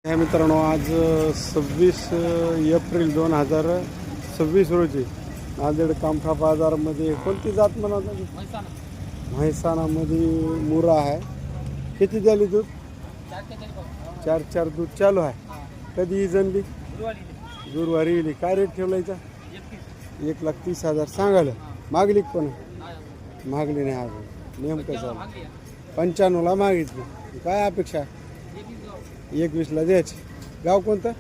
हे मित्रांनो, आज 26 एप्रिल 2026 रोजी नांदेड कामठा बाजारमध्ये कोणती जात म्हणतात? म्हैसाणामध्ये मुरा आहे. किती द्याली दूध? 4 दूध चालू आहे. कधी ही जनली? गुरुवारी येईल. काय रेट ठेवलायचा? 1,30,000 सांगायला. मागली पण मागली नाही अजून. नेमकं चालू 95ला मागितली. काय अपेक्षा? 21ला द्यायची. गाव कोणतं?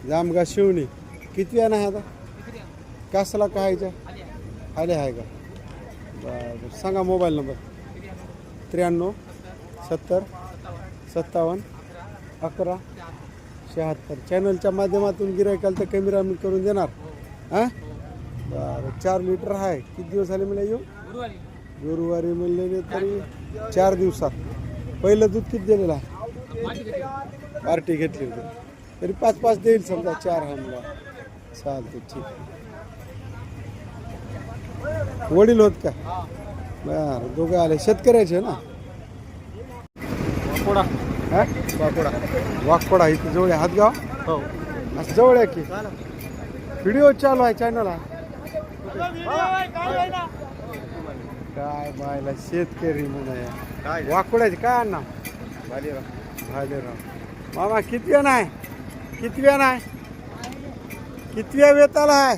जामगा शिवणी. किती आहे आता? कासला कायच्या खाली आहे का? बरं, सांगा मोबाईल नंबर. 93 70 57 11 76. चॅनलच्या माध्यमातून गिरायकाला तर कमी रामी करून देणार. हां बरं. 4 लिटर आहे. किती दिवस झाले मला येऊ? गुरुवारी म्हणले तरी 4 दिवसात. पहिलं दूध किती दिलेलं आहे? पार्टी घेतली होती तरी 5 देईल समजा. 4 आहे मला. चालते, ठीक. वडील होत का? बरं, दोघं आले. शेतकऱ्याचे ना? वाकोडा इथे जवळ आहे. हातगाव हो, असं जवळ आहे की? व्हिडिओ चालू आहे चॅनल. काय बायला शेतकरी म्हणा. वाकोड्याचे काय आणणार? भालेराव. मामा कितव्या नाही? कितव्या वेताला आहे?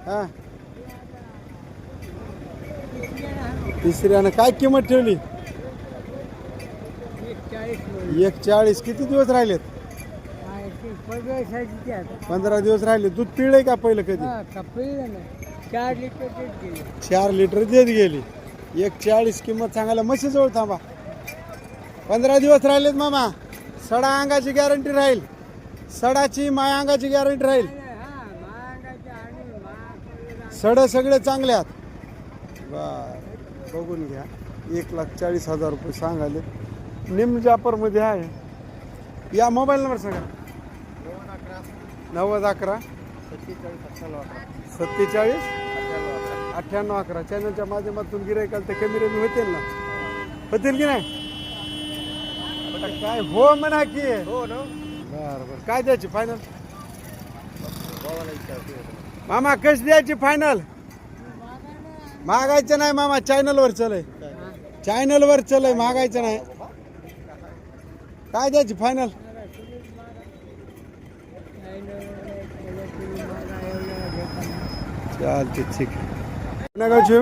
हा, तिसऱ्यानं. काय किंमत ठेवली? 1,40. किती दिवस राहिलेत? 15 दिवस राहिले. दूध पिळले का पहिलं कधी? 4 लिटर देत गेली. 1,40 किंमत सांगायला. म्हशीजवळ थांबा. 15 दिवस राहिलेत मामा. सडा अंगाची गॅरंटी राहील. सडाची माया अंगाची गॅरंटी राहील. सड सगळे चांगले आहेत. बर, बघून घ्या. 1,40,000 रुपये सांगाले. निम जापरमध्ये आहे. या मोबाईल नंबर सांगा. 90 11 47 98 11. चॅनलच्या माध्यमातून गिरायकाल तर कमी रेमी होतील ना? होतील की नाही? काय हो म्हणा की? हो ना. बरं, काय द्यायची फायनल? मामा कशी द्यायची फायनल? मागायचं नाही मामा. चॅनलवर चलय. मागायचं नाही. काय द्यायची फायनल? चालते, ठीक आहे. गावची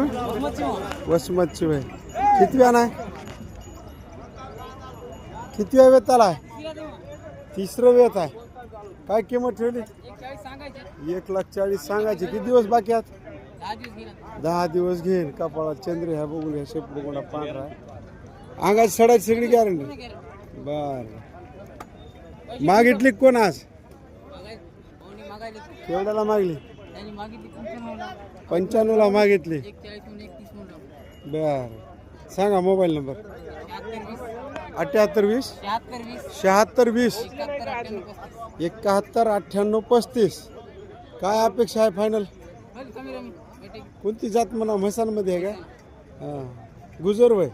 वसमतची भाई. किती नाही? किती वेळ आला आहे? 3रं वेत आहे. काय किंमत ठेवली? 1,40,000 सांगायची. किती दिवस बाकी आहेत? 10 दिवस घेईन. कपाळात चंद्री आहे. बघून घ्या. शेपडू कोणा पांढरा आहे. अंगाची सडाची सगळी गॅरंटी. बर, मागितली कोण आज? केवढ्याला मागली? 95ला मागितली. बर, सांगा मोबाईल नंबर. 78 20 76 20 71 98 35. काय अपेक्षा आहे फायनल? कोणती जात म्हणा? म्हैसाणमध्ये आहे का? हां, गुजर वय.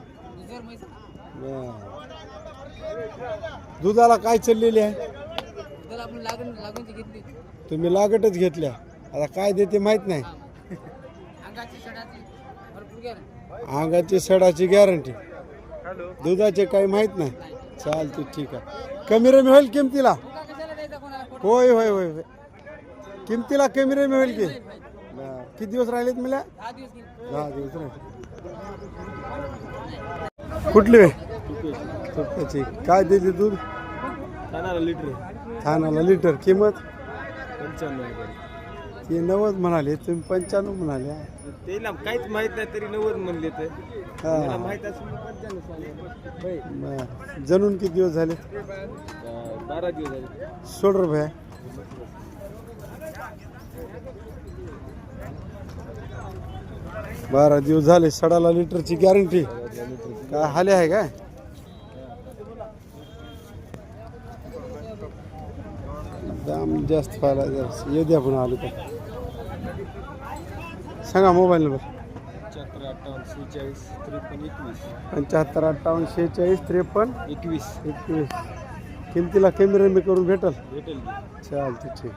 दुधाला काय चाललेली आहे? तुम्ही लागटच घेतल्या. आता काय देते माहित नाही. अंगाची सडाची गॅरंटी. दुधाचे काही माहित नाही. चालते, ठीक आहे. कमी रमी होईल किमतीला? होय होय होय होय. किमतीला कमी रमी होईल की? किती दिवस राहिलेत मला? 10 दिवस राहिले. कुठली तुपाची? काय देते दूध? थानाला लिटर. किंमत 95. ते 90 म्हणाले. तुम्ही 95 म्हणाले. त्याला काहीच माहित नाही तरी 90 म्हणले. तर हा, माहित असेल. जणून किती दिवस झाले? 12 दिवस झाले. 16 रुपये. 12 दिवस झाले. सडाला लिटरची गॅरंटी. काय हाले आहे काय? दाम जास्त व्हायला जर येऊ द्या. पण आलो का? सांगा मोबाईल नंबर. 75 58 46 53 21. 75 58 46 53 21. 21. किमतीला कमी रमी करून भेटल. भेटेल की. चालते ठीक.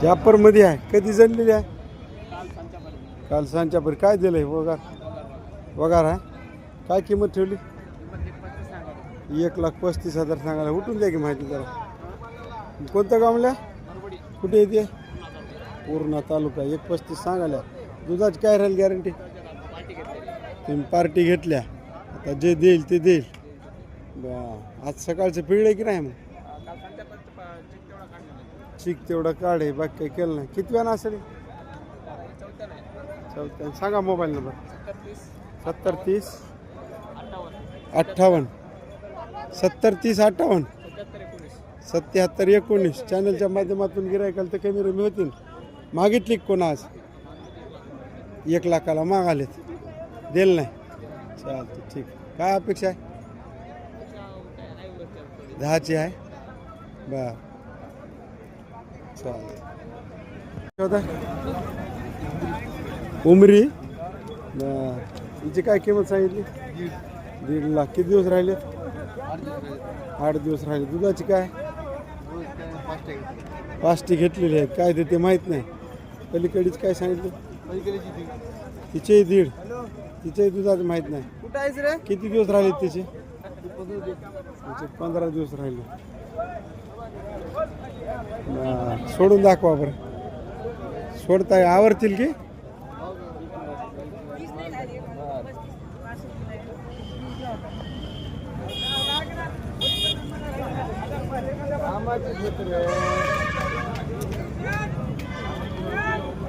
जाफरमध्ये आहे कधी जणलेली आहे? काल सांच्यापर्यंत. काय दिलं आहे वगार? वगार आहे. काय किंमत ठेवली? 1,35,000 सांगायला. उठून द्या की माहिती जरा. कोणत्या गावल्या? कुठे येते? पूर्णा तालुका. 1,35,000 सांगायला. दुधाची काय राहील गॅरंटी? तुम्ही पार्टी घेतल्या आता जे देईल ते देईल. आज सकाळचं पिळलं की नाही मग? चिक तेवढा काढे बाकी काही केलं नाही. किती वेळा असेल? चौथ्या. सांगा मोबाईल नंबर. 7030 58 7030 58 7719. चॅनलच्या माध्यमातून गिरायकाल तर कमी रमी होतील. मागितली कोण आज? 1,00,000ला मागालेत. देल नाही. चालते ठीक. काय अपेक्षा आहे? 10ची आहे. बर चालते. उमरी. बर हिची काय किंमत सांगितली? 1,50,000. किती दिवस राहिले? 8 दिवस राहिले. दुधाची काय? 5टी घेतलेली आहेत. काय ते माहीत नाही. पलीकडीच काय सांगितलं? तिचे 1.5. तिचे दुधाचं माहीत नाही. कुठं आहेस रे? किती दिवस राहिले तिचे? 15 दिवस राहिले. सोडून दाखवा बरं. सोडताय आवरतील की?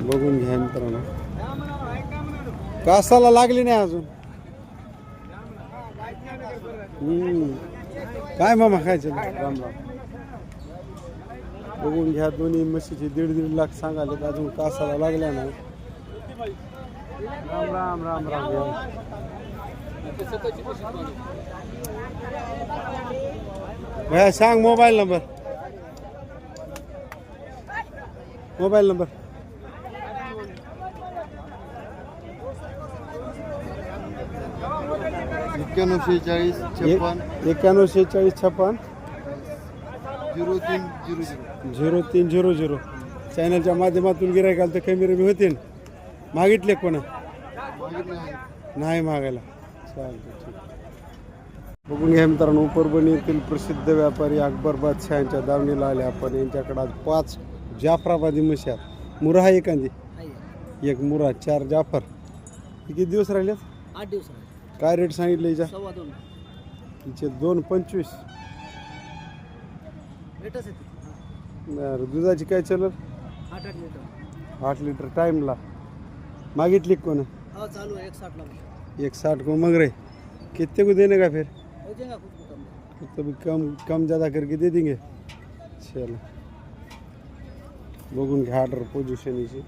बघून घ्या मित्रांनो. कासाला लागली नाही अजून. काय मामा खायचं? राम राम. बघून घ्या. दोन्ही म्हशीचे 1.5 लाख सांगाले. अजून कासाला लागल्या नाही. राम राम राम राम. भैया सांग मोबाईल नंबर. Mobile number 9146 9146 0300. चॅनलच्या माध्यमातून गिरायकाल तर कमी रमी होतील. मागितले कोणा? नाही मागायला. चालतं ठीक. बघून घ्या मित्रांनो. उपरबणी येथील प्रसिद्ध व्यापारी अकबर बादशाह यांच्या दावणीला आले आपण. यांच्याकडे आज 5 जाफराबादी म्हशी आहेत. मुरा आहे एखादी? एक मुरा, 4 जाफर. किती दिवस राहिलेत? 8 दिवस. काय रेट सांगितलं हिच्या? 2.25. हिचे 2.25. रेटच आहे. बरं. दुधाची काय चलर? 8 लिटर. 8 लिटर टाईमला. मागितली कोण? हाँ चालू है 160 ला. 160 को मग रहे. कितने को देने का फिर? हो जाएगा कुछ कम. तो भी कम ज़्यादा करके दे देंगे. चलो बघून घ्या ऑर्डर पोजिशनची.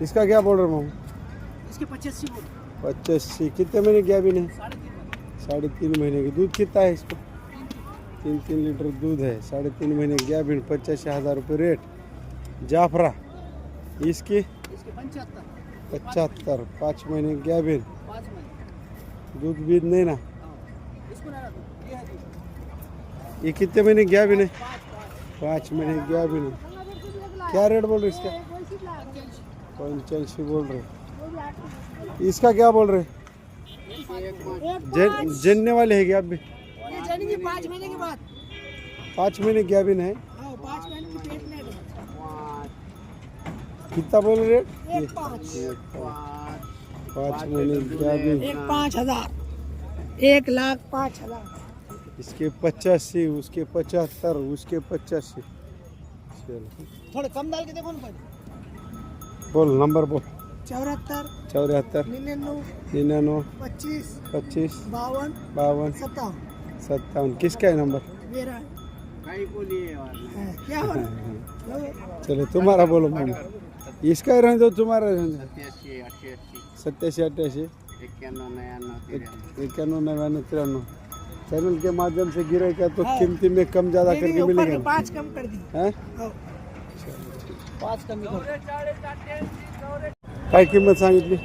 इसका क्या बोल रहे हो? इसके 85 बोल. 85. कितने महीने गया भी नहीं? 3.5. 3.5 महीने की. दूध कितना है इसको? 3 लीटर दूध है. 3.5 महीने गया भी. 85,000 रुपये रेट. जाफरा इसकी? इसके 75. 75. 5 महीने गया भी. 5 महीने. दूध बीज नहीं ना? इसको ना रखो. ये है दूध. ये कितने महीने गया भी नहीं? 5 महीने गया भी नहीं. क्या रेट बोल रहे इसका? 85 बोल रहे. इसका क्या बोल रहे? जनने वाले हैं क्या आप भी? ये जानेंगे 5 महीने के बाद. 5 महीने गया भी नहीं. हाँ 5 महीने की पेट में है. कितना बोल रहे? 1.5. 5 महीने गया भी. 1,05,000. 1,05,000. इसके 85, उसके 75, उसके 85. चलो थोड़े कम डाल के देखो ना भाई. बोल नंबर बोल. 74 74 99 25 25 52 52 57. 57. किसका है नंबर? मेरा है. क्या हो रहा? चलो तुम्हारा बोलो मम्मी. इसका ही रहने दो. तुम्हारा रहने दो. 87 88 91 99 93. चैनल के माध्यम से गिरे क्या तो कीमती में कम ज़्यादा करके मिलेगा. 5 कम कर दी. हैं? 5 कमी कर. काय किंमत सांगितली?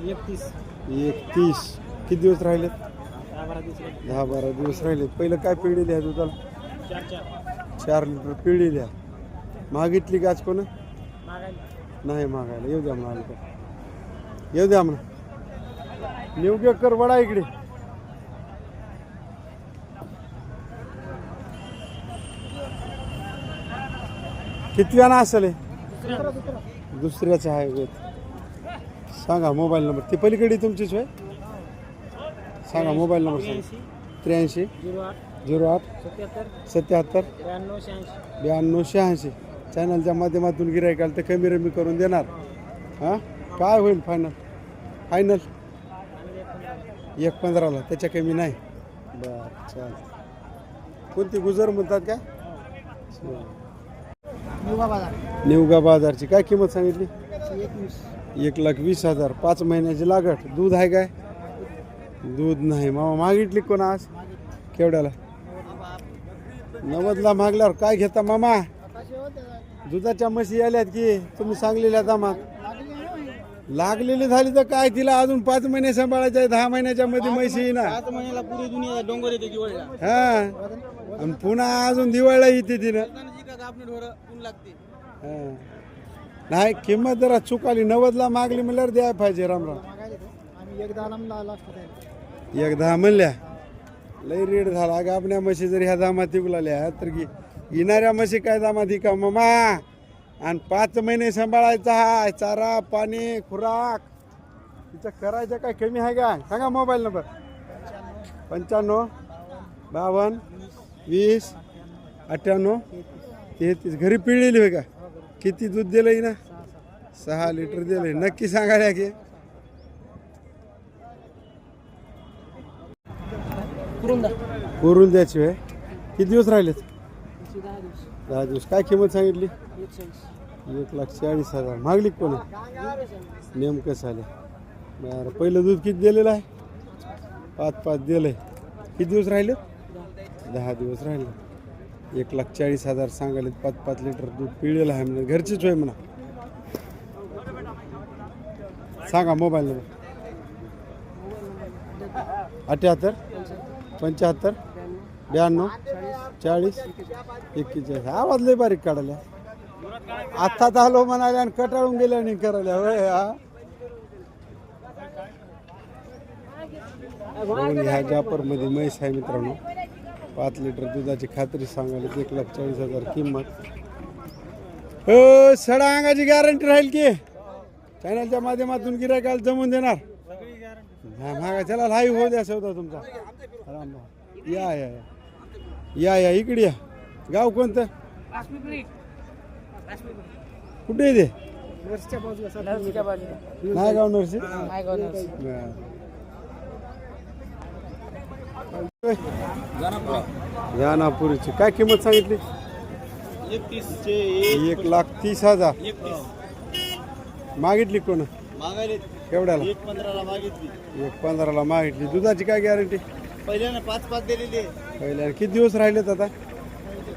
31. 31. किती दिवस राहिले? 10-12 दिवस राहिले. पहिलं काय पिळलेली आहे दुधाला? 4 लिटर पिळलेली आहे. मागितली गाच कोण नाही मागायला. येऊ द्या म्हणा येऊ द्या म्हणा. निवगेकर वडा इकडे. कितव्याना असेल हे? दुसऱ्याचं आहे गोत. सांगा मोबाईल नंबर. ती पलीकडे तुमचीच होय. सांगा मोबाईल नंबर सांगा. 83 08 77 92 86. चॅनलच्या माध्यमातून गिरायकाल तर कमी रमी करून देणार. हां काय होईल फायनल? फायनल 1.15ला. त्याच्या कमी नाही. बरं चाल. कोणती गुजर म्हणतात काय? निवगा बाजारची काय किंमत सांगितली? 1,20,000. 5 महिन्याची लागट. दूध आहे काय? दूध नाही. मामा मागितली कोण आज? केवढ्याला? 90ला मागल्यावर काय घेता मामा? दुधाच्या म्हशी आल्यात की तुम्ही सांगलेल्या दामात लागलेली झाली तर काय तिला अजून 5 महिने सांभाळायचे. 10 महिन्याच्या मध्ये म्हशी येईना. 5 महिन्याला पुरी दुनिया डोंगर येते दिवाळीला. हा आणि पुन्हा अजून दिवाळीला येते तिनं. आपली ढोरं ऊन लागते. हा. नाही किंमत जरा चुकाली. 90ला मागली म्हणल्यावर द्याय पाहिजे. रामराम. आम्ही एकदा लास्ट 1.10 म्हणल्या. लई रेट झाला. अगं आपल्या म्हशी जर ह्या दामात विकलाल्या तर येणाऱ्या म्हशी काय दामात का मामा? आणि 5 महिने सांभाळायचा हाय. चारा पाणी खुराक तिचं करायचं काय कमी आहे का? सांगा मोबाईल नंबर. 95 52 20 98 33. घरी पिळलेली होय का? किती दूध दिलंय ना? 6 लिटर दिलंय. नक्की सांगायला की करून द्यायची होय. किती दिवस राहिलेत? 10 दिवस. काय किंमत सांगितली? 1,40,000. मागली कोण? नेमकं झालं. बरं पहिलं दूध किती दिलेलं आहे? 5 दिलंय. किती दिवस राहिले? 10 दिवस राहिले. 1,40,000 सांगायले. 5 लिटर दूध पिळलेलं आहे म्हणा. घरचीच होय म्हणा. सांगा मोबाईल नंबर. 78 75 92 40 41. आवाज लय बारीक काढायला. आत्ताच आलो म्हणाले आणि कटाळून गेल्या आणि करायला होय. हा ह्या जापरमध्ये म्हैस आहे मित्रांनो. 5 लिटर दुधाची खात्री सांगायला. 1,40,000 किंमत. हो सडा अंगाची गॅरंटी राहील की चॅनलच्या माध्यमातून गिरायकाला जमून देणार. मागा चला लाईव्ह होऊ द्या सौदा तुमचा. राम या या या या इकडे या. गाव कोणतं? कुठे आहे ते? नायगाव नरसी. जानापुरीची काय किंमत सांगितली? 1,30,000. मागितली कोण? केवढ्याला? 1.15ला मागितली. दुधाची काय गॅरंटी? पहिल्याने 5 दिलेली. पहिल्या किती दिवस राहिलेत आता?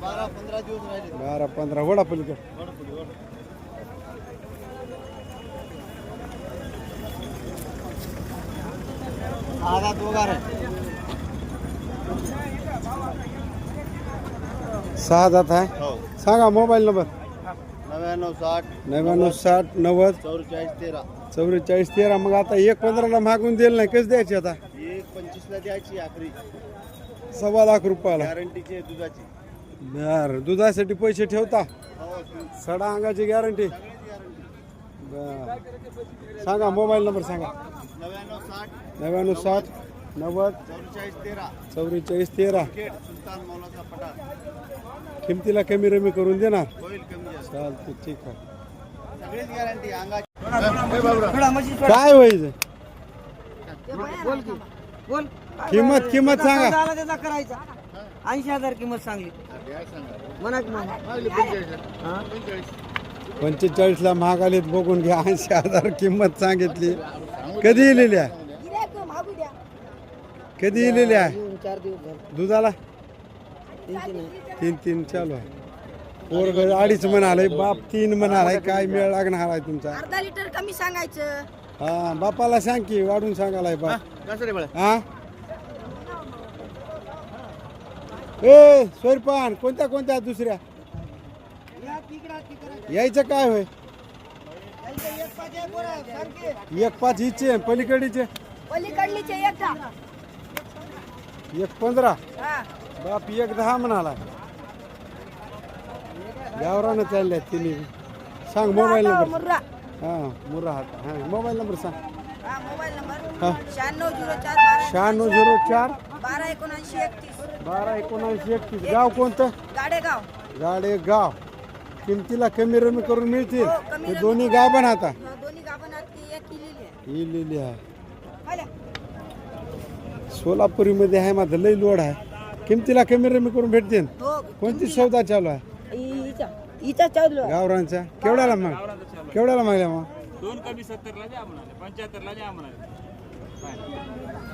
12-15 दिवस राहिले. 12-15. वडा पलीकडे. आधा दोघा रे. 6 दात आहे. सांगा मोबाईल नंबर. 99 60 90 44 13. मग आता 1.15ला मागून दिलं नाही. कसं द्यायची आता? 1.25ला द्यायची आखरी. 1.25 लाख रुपयाला. गॅरंटीची दुधाची. बर दुधासाठी पैसे ठेवता? सडा अंगाची गॅरंटी. बर सांगा मोबाईल नंबर सांगा. 99 60 90 44 13. किमतीला कमी रमी करून देणार. चालते ठीक आहे. काय व्हायचं? किंमत सांगा. 80,000 किंमत सांगली. म्हणा 45ला महाग आलेत बघून घ्या. 80,000 किंमत सांगितली. कधी इलेल्या? कधी इलेल्या? 4 दिवस झाले. दुधाला 3 चालू आहे. पोरग 2.5 म्हणालाय. बाप 3 म्हणालाय. काय मेळ लागणार आहे तुमचा? अर्धा लिटर कमी सांगायचं. हा बापाला सांग की वाढून सांगालाय बाप. कसं रे बाळा? हा ए सोयरपान कोणत्या कोणत्या दुसऱ्या या तिकडा तिकडा यायचं काय होय एक पाहिजे बोला सारखे 1.5 हिचे पलीकडीचे पलीकडलीचे एकदा 1.15 हा बाप 1.10 म्हणाला गावरानं चालल्या तिन्ही सांग मोबाईल नंबर मुर्रा हां मुर्रा हां मोबाईल नंबर सांग हा मोबाईल नंबर हां 9604 9604 12 79 31 12 79 31 गाव कोणतं गाडेगाव गाडेगाव किमतीला कमी रमी करून मिळतील हो, कमी हे रमी दोन्ही गाभण आता दोन्ही गाभणात ती एक किलेली आहे ही लिहिली आहे आल्या सोलापुरीमध्ये आहे माझं लई लोड आहे किमतीला कमी रमी करून भेटतील हो कोणती सौदा चालू आहे इचा चालू आहे गावरांचा केवढ्याला मग केवढ्याला मागल्या मग 2 कमी 70 ला द्या म्हणाले 75 ला द्या म्हणाले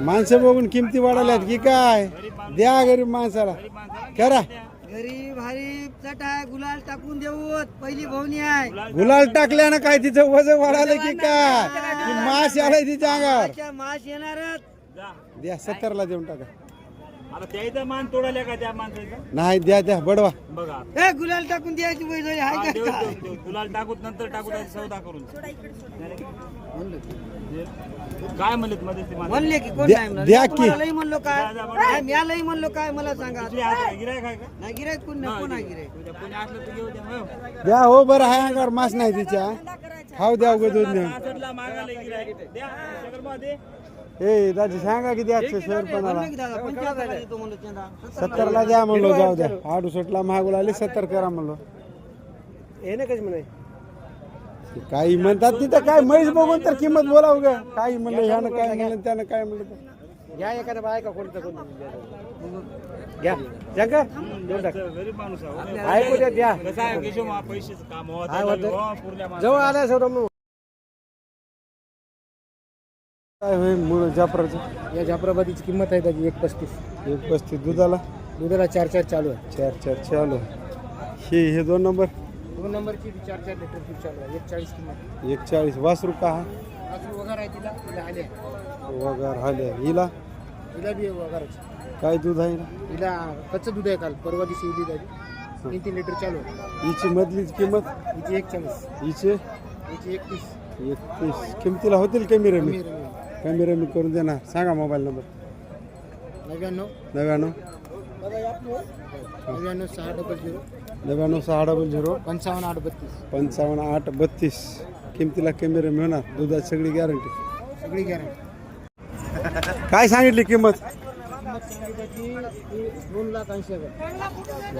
माणसं बघून किमती वाढवल्यात की काय द्या गरीब माणसाला करा गरीब हरीब चट आहे गुलाल टाकून देऊ पहिली भवनी आहे गुलाल टाकल्यानं काय तिचं वजन वाढालं की काय की मास आलाय तिच्या अंगावर मास येणारच जा द्या 70 ला देऊन टाका आता त्याचा मान तोडाल्या का त्या माणसाचा नाही द्या द्या बडवा बघा ए गुलाल टाकून द्यायची वैजोरी हा, आहे देऊ, का देऊ, देऊ. तुला टाकूत नंतर टाकू द्यायची सौदा करून काय म्हणलेत मध्ये ते माणसं? म्हणले की कोण द्या- नाही म्हणलं द्या मी की. तुम्हाला लई म्हणलो काय नाही, मी लई म्हणलो काय मला सांगा तुझी हात आहे, गिऱ्हाईक आहे का? नाही गिरायक कोण नाही कोण आहे गिरायक तुझ्या कोणी असलं तर घेऊ दे हो. द्या हो बरं आहे अंगावर मास नाही तिच्या खाऊ द्या उगं दूध नेऊन 66 मागायला गिऱ्हाईक. द्या शंकरबा दे. ए दाजी सांगा किती आजचे शेअरपणाला म्हणलं की दादा 75 ला देतो म्हणलो चंदा 70 ला द्या म्हणलो जाऊ द्या 68 ला मागू लागले 70 करा म्हणलो हे ना कशी म्हणे काही म्हणतात तिथं काय म्हैस बघून तर किंमत बोलाव ग काही म्हणलं ह्यानं काय म्हणलं त्यानं काय म्हणलं तर. घ्या एखादा बायका कोणतं कोण घ्या जंगा देऊन टाक गरीब माणूस आहे हो. ऐकू द्या द्या कसं आहे केशव पैसेच काम होत आहे. हो, पुरल्या माणसाला. जवळ आलाय सर काय होईल मुळ जाफराचं या जाफराबादीची किंमत आहे त्याची 1.35 1.35 दुधाला दुधाला 4 चालू आहे 4 चालू हे 2 नंबर 2 नंबरची 4 लिटर दूध चालू आहे 1.40 किंमत 1.40 वासरू का हा अजून वगार आहे तिला तिला आले वगार हाल्या हिला तिला बी वगाराची काय दूध आहे तिला कच्चं दूध आहे काल परवा दिवशी इली त्याची 3 लिटर चालू आहे हिची मधलीच किंमत हिची 1.40 हिचे हिची 31 31 किमतीला होतील कमी रमी कमी रमी करून देणार सांगा मोबाईल नंबर 99 99 99 600 99 600 55 832 55 832 किमतीला कमी रमी होणार दुधाची सगळी गॅरंटी सगळी गॅरंटी काय सांगितली किंमत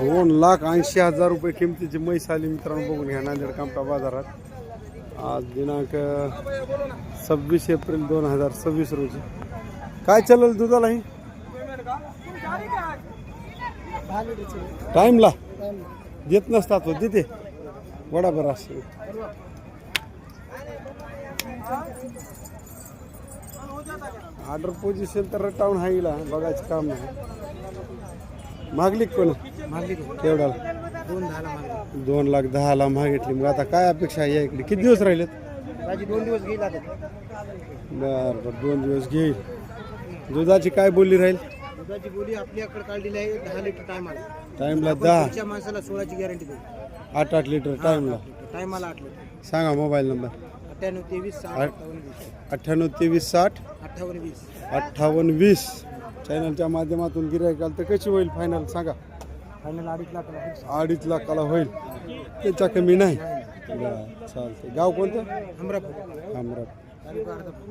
2,80,000 रुपये किमतीची म्हैस आली मित्रांनो बघून घ्या नांदेड कामटा बाजारात आज दिनांक 26 एप्रिल 2026 रोजी काय चालेल दुधाला ही टाईमला देत नसतात हो देते बरोबर असते ऑर्डर पोझिशन तर रटावून हाईला बघायचं काम नाही मागली कोण केवढ्याला 2,10,000 मागितली मग आता काय अपेक्षा आहे या इकडे किती दिवस राहिलेत माझी 2 दिवस गेला बरं बरं 2 दिवस घेईल दुधाची काय बोलली राहील दुधाची बोली आपल्याकडे काढलेली आहे 10 लिटर टायमाला टाईमला 10 पुढच्या माणसाला 16ची गॅरंटी देऊ 8 लिटर टाईमला टायमाला 8 लिटर सांगा मोबाईल नंबर 98 23 98 23 60 58 20 58 20 चॅनलच्या माध्यमातून गिऱ्हाईकाल तर कशी होईल फायनल सांगा फायनल 2.5 लाखाला fix. 2.5 लाखाला होईल त्याच्या कमी नाही बरं, चालते गाव कोणतं अमरापूर अमरावती तालुका अर्धापूर.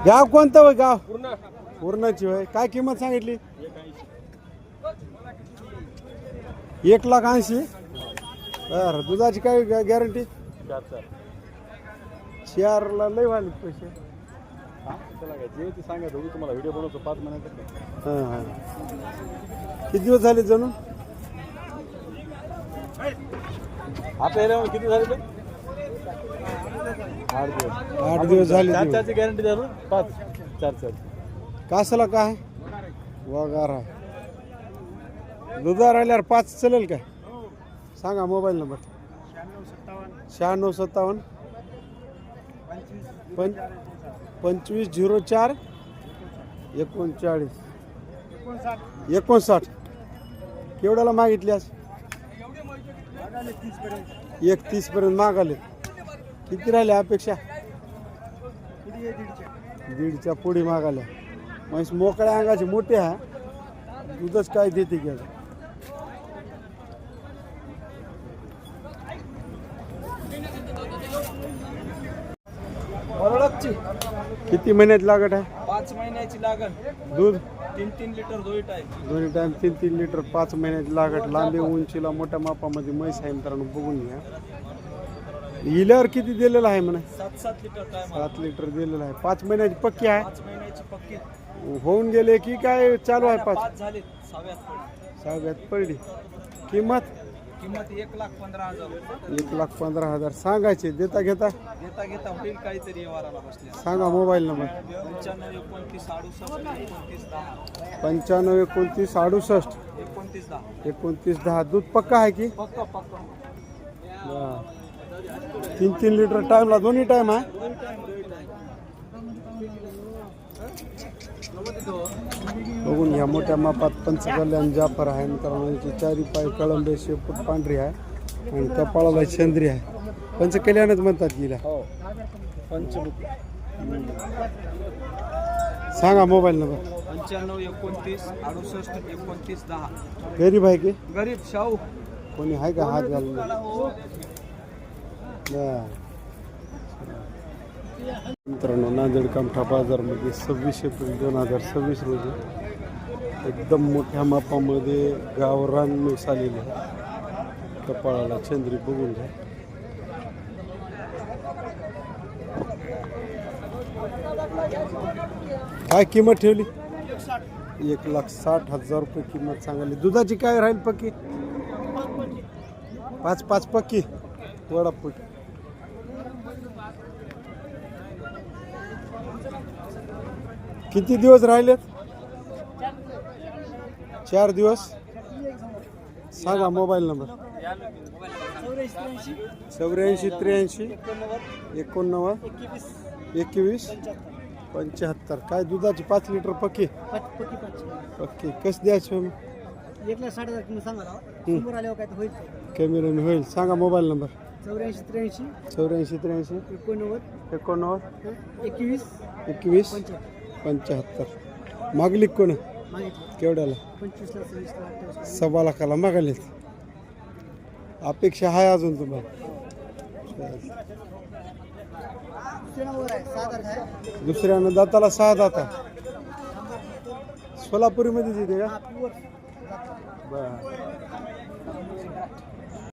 गाव कोणतं होय गाव पूर्णाची होय काय किंमत सांगितली 1,80,000 बरं दुधाची काय गॅरंटी 4 ला लय वाढले पैसे सांगा तुम्हाला व्हिडिओ बनवतो 5 महिन्याचा हां हां किती दिवस झाले जणू आता यायला किती झाले ते 8 दिवस झाले चारची गॅरंटी झालो 5 4 कासाला काय वगार आहे दुधा राहिल्यावर 5 चालेल काय सांगा मोबाईल नंबर 9657 2504 39 59 केवढ्याला मागितली आज 31 पर्यंत मागाले. किती राहिले अपेक्षा? दीडच्या पुढे मागाल्या. म्हैस मोकळ्या अंगाची मोठी आहे. दूधच काय देते की किती महिन्यात लागत आहे? 5 महिन्याची लागण. दूध 3 लिटर दोन्ही टाईम. दोन्ही टाइम 3 लिटर 5 महिन्यात लागत. लांबी उंचीला मोठ्या मापामध्ये म्हैस आहे मित्रांनो, बघून घ्या. हिल्यावर किती दिलेलं आहे म्हणा? 7 लिटर टाईम. 7 लिटर दिलेलं आहे. 5 महिन्याची पक्की आहे. 5 महिन्याची पक्की. होऊन गेले की काय चालू आहे? 5 झाले. 6व्यात. 6व्यात पडली. किंमत 1,15,000 रुपये. 1,15,000 सांगायचे. देता घेता घेता होईल काहीतरी व्यवहाराला बसल्या. सांगा मोबाईल नंबर. 95 29 68 29 10. 95 29 68 29 10. 29 10. दूध पक्का आहे की? पक्का. 3 लिटर टाइमला दोन्ही टाइम आहे. बघून घ्या. मोठ्या मापात पंचकल्याण जाफर आहे मित्रांनो. याची चारी पाय कळंबे शेपूट पांढरी आहे आणि कपाळाला चंद्री आहे. पंचकल्याणच म्हणतात गेला. हो. पंचमुख. सांगा मोबाईल नंबर. 95 29 68 29 10. गरीब आहे की गरीब शाहू. कोणी आहे का हात घालून? मित्रांनो, नांदेड कामठा बाजारमध्ये 26 एप्रिल 2026 रोजी एकदम मोठ्या मापामध्ये गावरान म्हैस आलेली आहे. कपाळाला चंद्री बघून घ्या. काय किंमत ठेवली? 1,60,000 रुपये किंमत सांगाली. दुधाची काय राहील पक्की? 5 पक्की वडापूट. किती दिवस राहिलेत? 4 दिवस. सांगा मोबाईल नंबर. 84 83 89 21 75. काय दुधाची 5 लिटर पक्की? पक्की. कसं द्यायचं? 1,60,000 किंमत सांगा. समोर आल्यावर काय होईल? कॅमेऱ्याने होईल. सांगा मोबाईल नंबर. 84 84 83 89 89 21 21 75. मागली कोण? केवढ्याला? 25 ला 26 ला 28. 1.25 लाखाला मागालेत. अपेक्षा आहे अजून तुम्हाला? दुसऱ्यानं दाताला 6 दाता. सोलापुरीमध्येच येते का? बरं.